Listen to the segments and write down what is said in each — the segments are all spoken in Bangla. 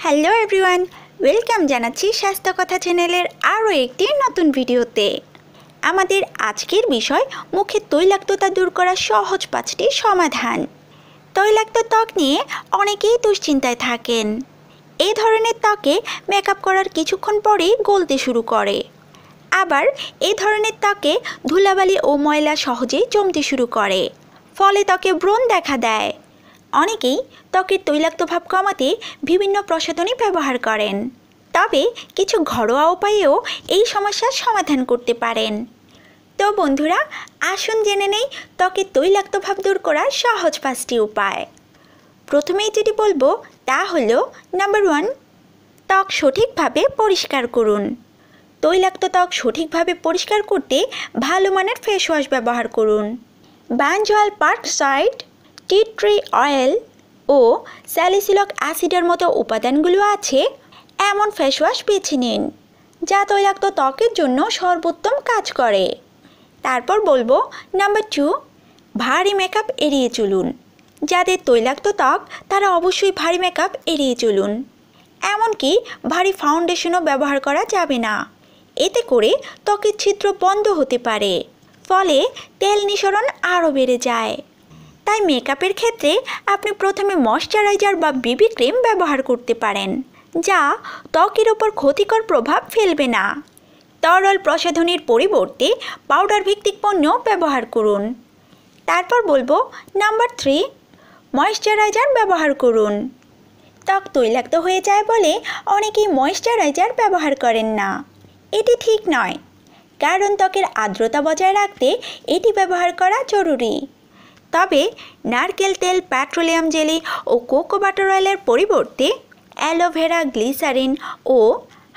হ্যালো এভরিওয়ান, ওয়েলকাম জানাচ্ছি স্বাস্থ্য কথা চ্যানেলের আরও একটি নতুন ভিডিওতে। আমাদের আজকের বিষয় মুখে তৈলাক্ততা দূর করার সহজ 5টি সমাধান। তৈলাক্ত ত্বক নিয়ে অনেকেই দুশ্চিন্তায় থাকেন। এই ধরনের ত্বকে মেকআপ করার কিছুক্ষণ পরেই গলতে শুরু করে। আবার এই ধরনের ত্বকে ধুলাবালি ও ময়লা সহজেই জমতে শুরু করে, ফলে ত্বকে ব্রণ দেখা দেয়। অনেকেই ত্বকের তৈলাক্ত ভাব কমাতে বিভিন্ন প্রসাধনী ব্যবহার করেন, তবে কিছু ঘরোয়া উপায়েও এই সমস্যার সমাধান করতে পারেন। তো বন্ধুরা, আসুন জেনে নেই ত্বকের তৈলাক্ত ভাব দূর করার সহজ 5টি উপায়। প্রথমেই যেটি বলবো তা হলো নাম্বার 1, ত্বক সঠিকভাবে পরিষ্কার করুন। তৈলাক্ত ত্বক সঠিকভাবে পরিষ্কার করতে ভালো মানের ফেস ওয়াশ ব্যবহার করুন। Benzoyl peroxide, tea tree oil ও স্যালিসিলিক অ্যাসিডের মতো উপাদানগুলো আছে এমন ফেস ওয়াশ বেছে নিন, যা তৈলাক্ত ত্বকের জন্য সর্বোত্তম কাজ করে। তারপর বলবো নাম্বার 2, ভারী মেকআপ এড়িয়ে চলুন। যাদের তৈলাক্ত ত্বক তারা অবশ্যই ভারী মেকআপ এড়িয়ে চলুন। এমনকি ভারী ফাউন্ডেশনও ব্যবহার করা যাবে না, এতে করে ত্বকের ছিদ্র বন্ধ হতে পারে, ফলে তেল নিঃসরণ আরও বেড়ে যায়। তাই মেকআপের ক্ষেত্রে আপনি প্রথমে ময়শ্চারাইজার বা বিবি ক্রিম ব্যবহার করতে পারেন, যা ত্বকের ওপর ক্ষতিকর প্রভাব ফেলবে না। তরল প্রসাধনীর পরিবর্তে পাউডার ভিত্তিক পণ্য ব্যবহার করুন। তারপর বলবো নাম্বার 3, ময়শ্চারাইজার ব্যবহার করুন। ত্বক তৈলাক্ত হয়ে যায় বলে অনেকেই ময়শ্চারাইজার ব্যবহার করেন না। এটি ঠিক নয়, কারণ ত্বকের আর্দ্রতা বজায় রাখতে এটি ব্যবহার করা জরুরি। তবে নারকেল তেল, পেট্রোলিয়াম জেলি ও কোকো বাটার অয়েলের পরিবর্তে অ্যালোভেরা, গ্লিসারিন ও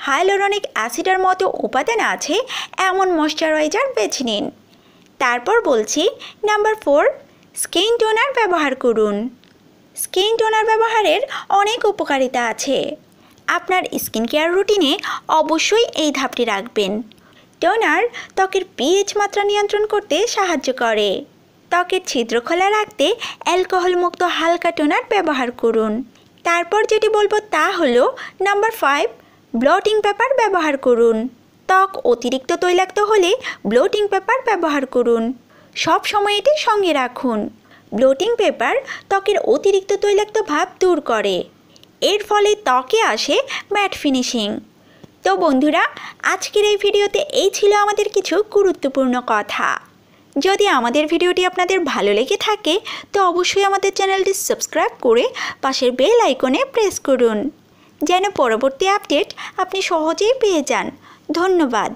হাইলোরনিক অ্যাসিডের মতো উপাদান আছে এমন ময়শ্চারাইজার বেছে নিন। তারপর বলছি নাম্বার 4, স্কিন টোনার ব্যবহার করুন। স্কিন টোনার ব্যবহারের অনেক উপকারিতা আছে। আপনার স্কিন কেয়ার রুটিনে অবশ্যই এই ধাপটি রাখবেন। টোনার ত্বকের পিএইচ মাত্রা নিয়ন্ত্রণ করতে সাহায্য করে। ত্বকের ছিদ্র খোলা রাখতে অ্যালকোহল মুক্ত হালকা টোনার ব্যবহার করুন। তারপর যেটি বলবো তা হলো নাম্বার 5, ব্লটিং পেপার ব্যবহার করুন। ত্বক অতিরিক্ত তৈলাক্ত হলে ব্লটিং পেপার ব্যবহার করুন। সব সময় এটি সঙ্গে রাখুন। ব্লটিং পেপার ত্বকের অতিরিক্ত তৈলাক্ত ভাব দূর করে। এর ফলে ত্বকে আসে ম্যাট ফিনিশিং। তো বন্ধুরা, আজকের এই ভিডিওতে এই ছিল আমাদের কিছু গুরুত্বপূর্ণ কথা। যদি আমাদের ভিডিওটি আপনাদের ভালো লেগে থাকে তো অবশ্যই আমাদের চ্যানেলটি সাবস্ক্রাইব করে পাশের বেল আইকনে প্রেস করুন, যেন পরবর্তী আপডেট আপনি সহজেই পেয়ে যান। ধন্যবাদ।